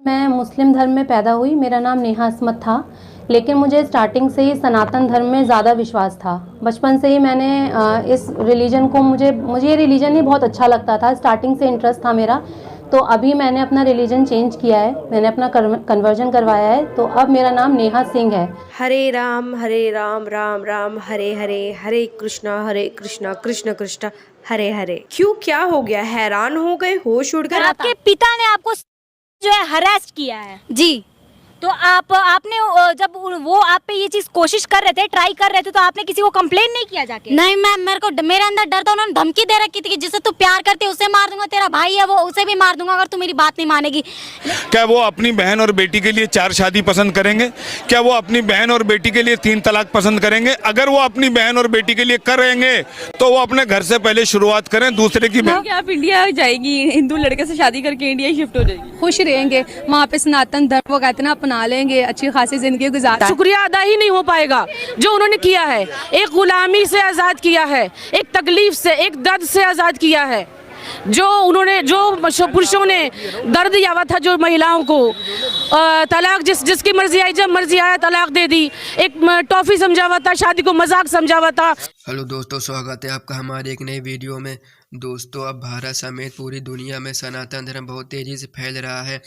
मैं मुस्लिम धर्म में पैदा हुई। मेरा नाम नेहा अस्मत था, लेकिन मुझे स्टार्टिंग से ही सनातन धर्म में ज़्यादा विश्वास था। बचपन से ही मैंने इस रिलीजन को मुझे ये रिलीजन ही बहुत अच्छा लगता था। स्टार्टिंग से इंटरेस्ट था मेरा। तो अभी मैंने अपना रिलीजन चेंज किया है, मैंने अपना कन्वर्जन करवाया है, तो अब मेरा नाम नेहा सिंह है। हरे राम राम राम हरे हरे, हरे कृष्णा कृष्ण कृष्ण हरे हरे। क्यों, क्या हो गया? हैरान हो गए, होश उड़ गए? आपके पिता ने आपको जो है हरास किया है जी, तो आपने जब वो आप पे ये चीज कोशिश कर रहे थे, ट्राई कर रहे थे, तो आपने किसी को कंप्लेन नहीं किया जाके? नहीं मैम, मेरे अंदर डर था। उन्होंने धमकी दे रखी थी कि जिसे तू प्यार करती है उसे मार दूंगा, तेरा भाई है वो उसे भी मार दूंगा अगर तू मेरी बात नहीं मानेगी। क्या वो अपनी बहन और बेटी के लिए 4 शादी पसंद करेंगे? क्या वो अपनी बहन और बेटी के लिए 3 तलाक पसंद करेंगे? अगर वो अपनी बहन और बेटी के लिए करेंगे तो वो अपने घर से पहले शुरुआत करें, दूसरे की बहन। आप इंडिया जाएगी, हिंदू लड़के से शादी करके इंडिया शिफ्ट हो जाएगी, खुश रहेंगे वहाँ पे, सनातन धर्म वो कहते हैं ना, अपना लेंगे, अच्छी खासी जिंदगी गुजार। शुक्रिया अदा ही नहीं हो पाएगा जो उन्होंने किया है। एक गुलामी से आज़ाद किया है, एक तकलीफ से, एक दर्द से आज़ाद किया है। जो पुरुषों ने दर्द दिया हुआ था जो महिलाओं को, तलाक जिसकी मर्जी आई, जब मर्जी आया तलाक दे दी, एक टॉफी समझा हुआ था, शादी को मजाक समझा हुआ था। हेलो दोस्तों, स्वागत है आपका हमारे एक नई वीडियो में। दोस्तों, अब भारत समेत पूरी दुनिया में सनातन धर्म बहुत तेज़ी से फैल रहा है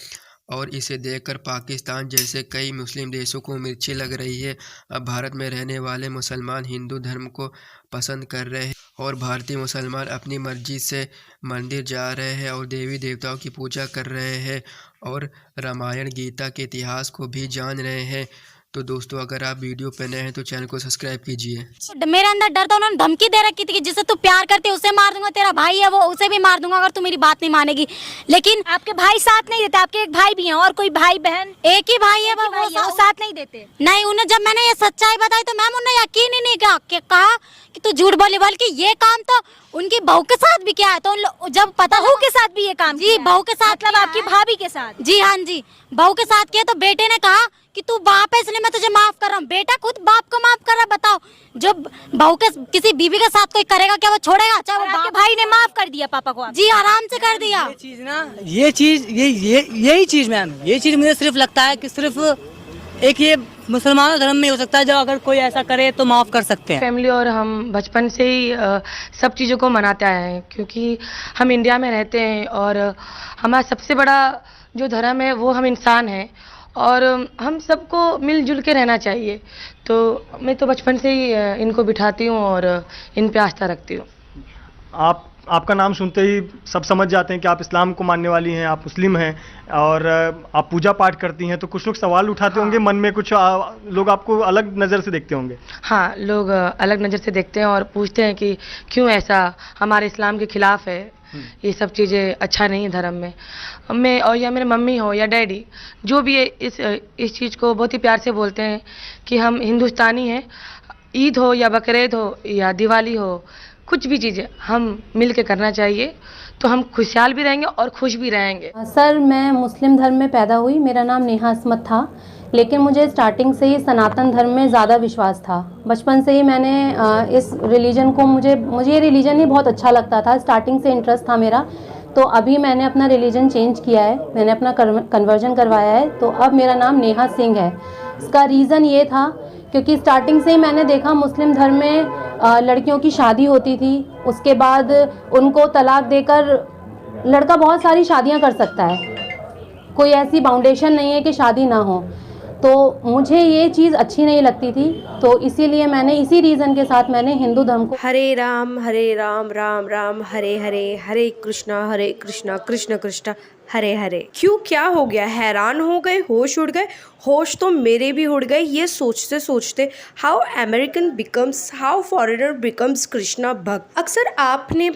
और इसे देखकर पाकिस्तान जैसे कई मुस्लिम देशों को मिर्ची लग रही है। अब भारत में रहने वाले मुसलमान हिंदू धर्म को पसंद कर रहे हैं और भारतीय मुसलमान अपनी मर्जी से मंदिर जा रहे हैं और देवी देवताओं की पूजा कर रहे हैं और रामायण गीता के इतिहास को भी जान रहे हैं। तो दोस्तों, अगर आप वीडियो पे नए हैं तो चैनल को सब्सक्राइब कीजिए। मेरे अंदर डर था। उन्होंने धमकी दे रखी थी कि जिसे तू प्यार करती है उसे मार दूंगा, तेरा भाई है वो उसे भी मार दूंगा अगर तू मेरी बात नहीं मानेगी। लेकिन आपके भाई साथ नहीं देते? आपके एक भाई भी हैं और कोई भाई बहन? एक ही भाई है वो साथ नहीं देते? नहीं, उन्हें जब मैंने ये सच्चाई बताई तो मैम उन्हें यकीन ही नहीं किया, कहा कि तू झूठ बोली, बल्कि ये काम तो उनकी बहू के साथ भी किया है। तो जब पता बहू के साथ भी ये काम? जी, बहू के साथ, मतलब आपकी भाभी के साथ? जी हाँ जी, बहू के साथ किया। तो बेटे ने कहा कि तू बाप है इसलिए मैं तुझे माफ कर रहा हूँ। बेटा खुद बाप को माफ कर रहा। बताओ, जो बहू के किसी बीवी के साथ कोई करेगा क्या वो छोड़ेगा? चाहे वो आपके भाई ने माफ कर दिया पापा को? जी, आराम से कर दिया। यही चीज मैम, ये चीज मुझे सिर्फ लगता है कि सिर्फ एक ये मुसलमानों धर्म में हो सकता है, जो अगर कोई ऐसा करे तो माफ कर सकते हैं। फैमिली और हम बचपन से ही सब चीज़ों को मनाते आए हैं, क्योंकि हम इंडिया में रहते हैं और हमारा सबसे बड़ा जो धर्म है वो हम इंसान हैं और हम सबको मिलजुल के रहना चाहिए। तो मैं तो बचपन से ही इनको बिठाती हूँ और इन पे आस्था रखती हूँ। आपका नाम सुनते ही सब समझ जाते हैं कि आप इस्लाम को मानने वाली हैं, आप मुस्लिम हैं और आप पूजा पाठ करती हैं। तो कुछ लोग सवाल उठाते होंगे मन में, कुछ लोग आपको अलग नज़र से देखते होंगे। हाँ, लोग अलग नज़र से देखते हैं और पूछते हैं कि क्यों ऐसा हमारे इस्लाम के खिलाफ है, ये सब चीज़ें अच्छा नहीं है धर्म में। मैं और या मेरे मम्मी हो या डैडी, जो भी है इस चीज़ को बहुत ही प्यार से बोलते हैं कि हम हिंदुस्तानी हैं। ईद हो या बकरीद हो या दिवाली हो, कुछ भी चीज़ें हम मिल के करना चाहिए, तो हम खुशहाल भी रहेंगे और खुश भी रहेंगे। सर, मैं मुस्लिम धर्म में पैदा हुई। मेरा नाम नेहा अस्मत था, लेकिन मुझे स्टार्टिंग से ही सनातन धर्म में ज़्यादा विश्वास था। बचपन से ही मैंने इस रिलीजन को मुझे ये रिलीजन ही बहुत अच्छा लगता था। स्टार्टिंग से इंटरेस्ट था मेरा। तो अभी मैंने अपना रिलीजन चेंज किया है, मैंने अपना कन्वर्जन करवाया है, तो अब मेरा नाम नेहा सिंह है। इसका रीज़न ये था क्योंकि स्टार्टिंग से ही मैंने देखा मुस्लिम धर्म में लड़कियों की शादी होती थी, उसके बाद उनको तलाक देकर लड़का बहुत सारी शादियां कर सकता है, कोई ऐसी बाउंडेशन नहीं है कि शादी ना हो। तो मुझे ये चीज़ अच्छी नहीं लगती थी, तो इसीलिए मैंने इसी रीज़न के साथ मैंने हिंदू धर्म को। हरे राम राम राम हरे हरे, हरे कृष्णा कृष्ण कृष्ण हरे हरे। क्यों, क्या हो गया? हैरान हो गए, होश उड़ गए? होश तो मेरे भी उड़ गए ये सोचते सोचते। How American becomes, how foreigner becomes Krishna भक्त। अक्सर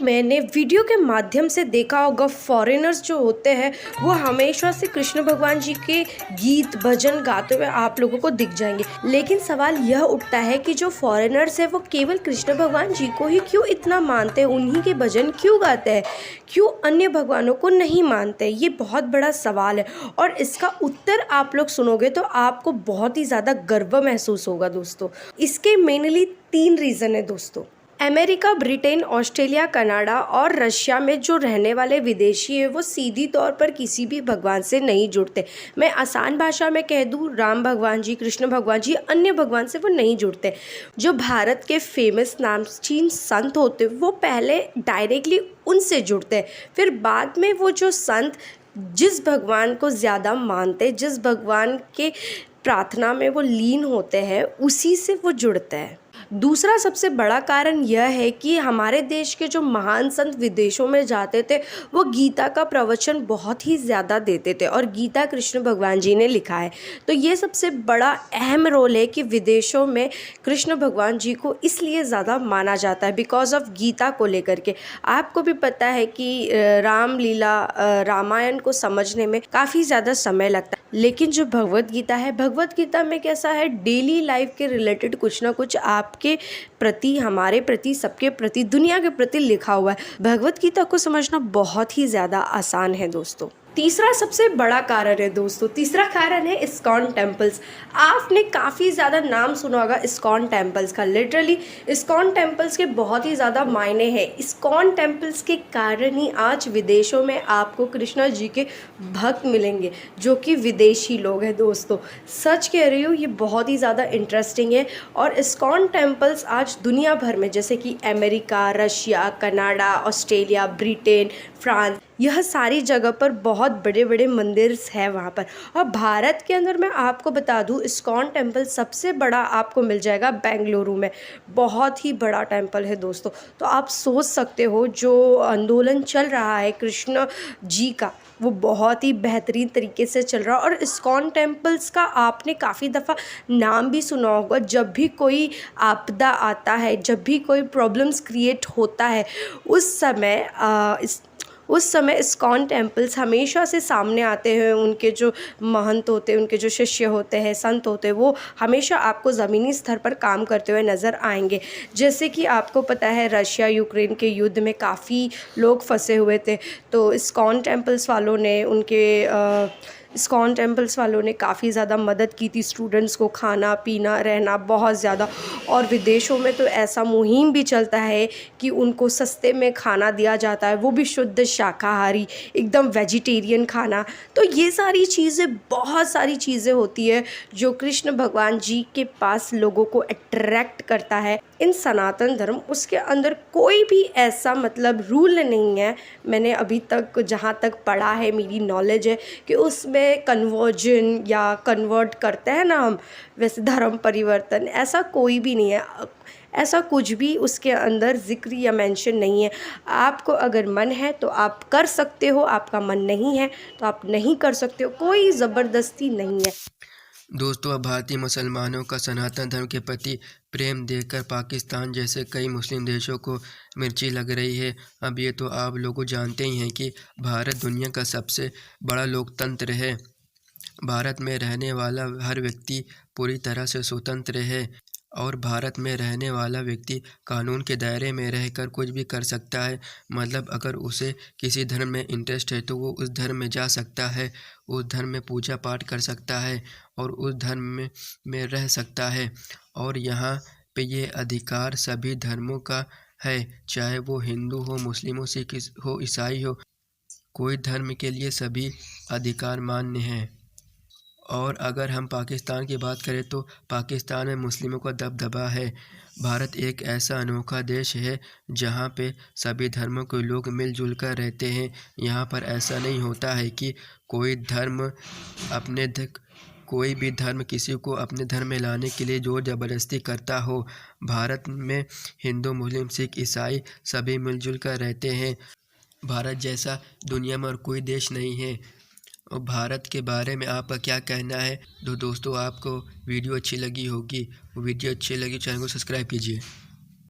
मैंने वीडियो के माध्यम से देखा होगा, फॉरेनर्स जो होते हैं वो हमेशा से कृष्ण भगवान जी के गीत भजन गाते हुए आप लोगों को दिख जाएंगे। लेकिन सवाल यह उठता है कि जो फॉरेनर्स है वो केवल कृष्ण भगवान जी को ही क्यों इतना मानते हैं, उन्हीं के भजन क्यों गाते हैं, क्यों अन्य भगवानों को नहीं मानते? ये बहुत बड़ा सवाल है और इसका उत्तर आप लोग सुनोगे तो आपको बहुत ही ज़्यादा गर्व महसूस होगा दोस्तों। इसके मेनली 3 रीज़न है दोस्तों। अमेरिका, ब्रिटेन, ऑस्ट्रेलिया, कनाडा और रशिया में जो रहने वाले विदेशी हैं वो सीधी तौर पर किसी भी भगवान से नहीं जुड़ते। मैं आसान भाषा में कह दूँ, राम भगवान जी, कृष्ण भगवान जी, अन्य भगवान से वो नहीं जुड़ते। जो भारत के फेमस नामचीन संत होते वो पहले डायरेक्टली उनसे जुड़ते, फिर बाद में वो जो संत जिस भगवान को ज़्यादा मानते, जिस भगवान के प्रार्थना में वो लीन होते हैं, उसी से वो जुड़ते हैं। दूसरा सबसे बड़ा कारण यह है कि हमारे देश के जो महान संत विदेशों में जाते थे वो गीता का प्रवचन बहुत ही ज़्यादा देते थे और गीता कृष्ण भगवान जी ने लिखा है। तो ये सबसे बड़ा अहम रोल है कि विदेशों में कृष्ण भगवान जी को इसलिए ज़्यादा माना जाता है बिकॉज ऑफ गीता को लेकर के। आपको भी पता है कि रामलीला, रामायण को समझने में काफ़ी ज़्यादा समय लगता है, लेकिन जो भगवत गीता है, भगवत गीता में कैसा है, डेली लाइफ के रिलेटेड कुछ ना कुछ आपके प्रति, हमारे प्रति, सबके प्रति, दुनिया के प्रति लिखा हुआ है। भगवत गीता को समझना बहुत ही ज़्यादा आसान है दोस्तों। तीसरा सबसे बड़ा कारण है दोस्तों, तीसरा कारण है इस्कॉन टेम्पल्स। आपने काफ़ी ज़्यादा नाम सुना होगा इस्कॉन टेम्पल्स का। लिटरली इस्कॉन टेम्पल्स के बहुत ही ज़्यादा मायने हैं। इस्कॉन टेम्पल्स के कारण ही आज विदेशों में आपको कृष्णा जी के भक्त मिलेंगे जो कि विदेशी लोग हैं दोस्तों। सच कह रही हूँ, ये बहुत ही ज़्यादा इंटरेस्टिंग है। और इस्कॉन टेम्पल्स आज दुनिया भर में, जैसे कि America, Russia, Canada, Australia, Britain, France, यह सारी जगह पर बहुत बड़े बड़े मंदिर हैं वहाँ पर। और भारत के अंदर मैं आपको बता दूँ, इस्कॉन टेम्पल सबसे बड़ा आपको मिल जाएगा बेंगलुरु में। बहुत ही बड़ा टेम्पल है दोस्तों। तो आप सोच सकते हो जो आंदोलन चल रहा है कृष्ण जी का, वो बहुत ही बेहतरीन तरीके से चल रहा है। और इस्कॉन टेम्पल्स का आपने काफ़ी दफ़ा नाम भी सुना होगा। जब भी कोई आपदा आता है, जब भी कोई प्रॉब्लम्स क्रिएट होता है, उस समय इस्कॉन टेम्पल्स हमेशा से सामने आते हैं। उनके जो महंत होते हैं, उनके जो शिष्य होते हैं, संत होते हैं, वो हमेशा आपको ज़मीनी स्तर पर काम करते हुए नज़र आएंगे। जैसे कि आपको पता है रशिया यूक्रेन के युद्ध में काफ़ी लोग फंसे हुए थे, तो इस्कॉन टेम्पल्स वालों ने काफ़ी ज़्यादा मदद की थी स्टूडेंट्स को, खाना पीना रहना बहुत ज़्यादा। और विदेशों में तो ऐसा मुहिम भी चलता है कि उनको सस्ते में खाना दिया जाता है, वो भी शुद्ध शाकाहारी, एकदम वेजिटेरियन खाना। तो ये सारी चीज़ें, बहुत सारी चीज़ें होती है जो कृष्ण भगवान जी के पास लोगों को अट्रैक्ट करता है। इन सनातन धर्म, उसके अंदर कोई भी ऐसा रूल नहीं है, मैंने अभी तक जहाँ तक पढ़ा है, मेरी नॉलेज है कि उसमें कन्वर्जन या कन्वर्ट करते हैं ना हम, वैसे धर्म परिवर्तन, ऐसा कोई भी नहीं है। ऐसा कुछ भी उसके अंदर जिक्र या मेंशन नहीं है। आपको अगर मन है तो आप कर सकते हो, आपका मन नहीं है तो आप नहीं कर सकते हो, कोई ज़बरदस्ती नहीं है। दोस्तों, अब भारतीय मुसलमानों का सनातन धर्म के प्रति प्रेम देखकर पाकिस्तान जैसे कई मुस्लिम देशों को मिर्ची लग रही है। अब ये तो आप लोग जानते ही हैं कि भारत दुनिया का सबसे बड़ा लोकतंत्र है। भारत में रहने वाला हर व्यक्ति पूरी तरह से स्वतंत्र है और भारत में रहने वाला व्यक्ति कानून के दायरे में रहकर कुछ भी कर सकता है। मतलब अगर उसे किसी धर्म में इंटरेस्ट है तो वो उस धर्म में जा सकता है, उस धर्म में पूजा पाठ कर सकता है और उस धर्म में रह सकता है। और यहाँ पे ये अधिकार सभी धर्मों का है, चाहे वो हिंदू हो, मुस्लिम हो, सिख हो, ईसाई हो, कोई धर्म के लिए सभी अधिकार मान्य हैं। और अगर हम पाकिस्तान की बात करें तो पाकिस्तान में मुस्लिमों का दबदबा है। भारत एक ऐसा अनोखा देश है जहाँ पे सभी धर्मों के लोग मिलजुल कर रहते हैं। यहाँ पर ऐसा नहीं होता है कि कोई भी धर्म किसी को अपने धर्म में लाने के लिए जोर ज़बरदस्ती करता हो। भारत में हिंदू, मुस्लिम, सिख, ईसाई सभी मिलजुल कर रहते हैं। भारत जैसा दुनिया में और कोई देश नहीं है। और भारत के बारे में आपका क्या कहना है? तो दोस्तों, आपको वीडियो अच्छी लगी होगी, वीडियो अच्छी लगी चैनल को सब्सक्राइब कीजिए।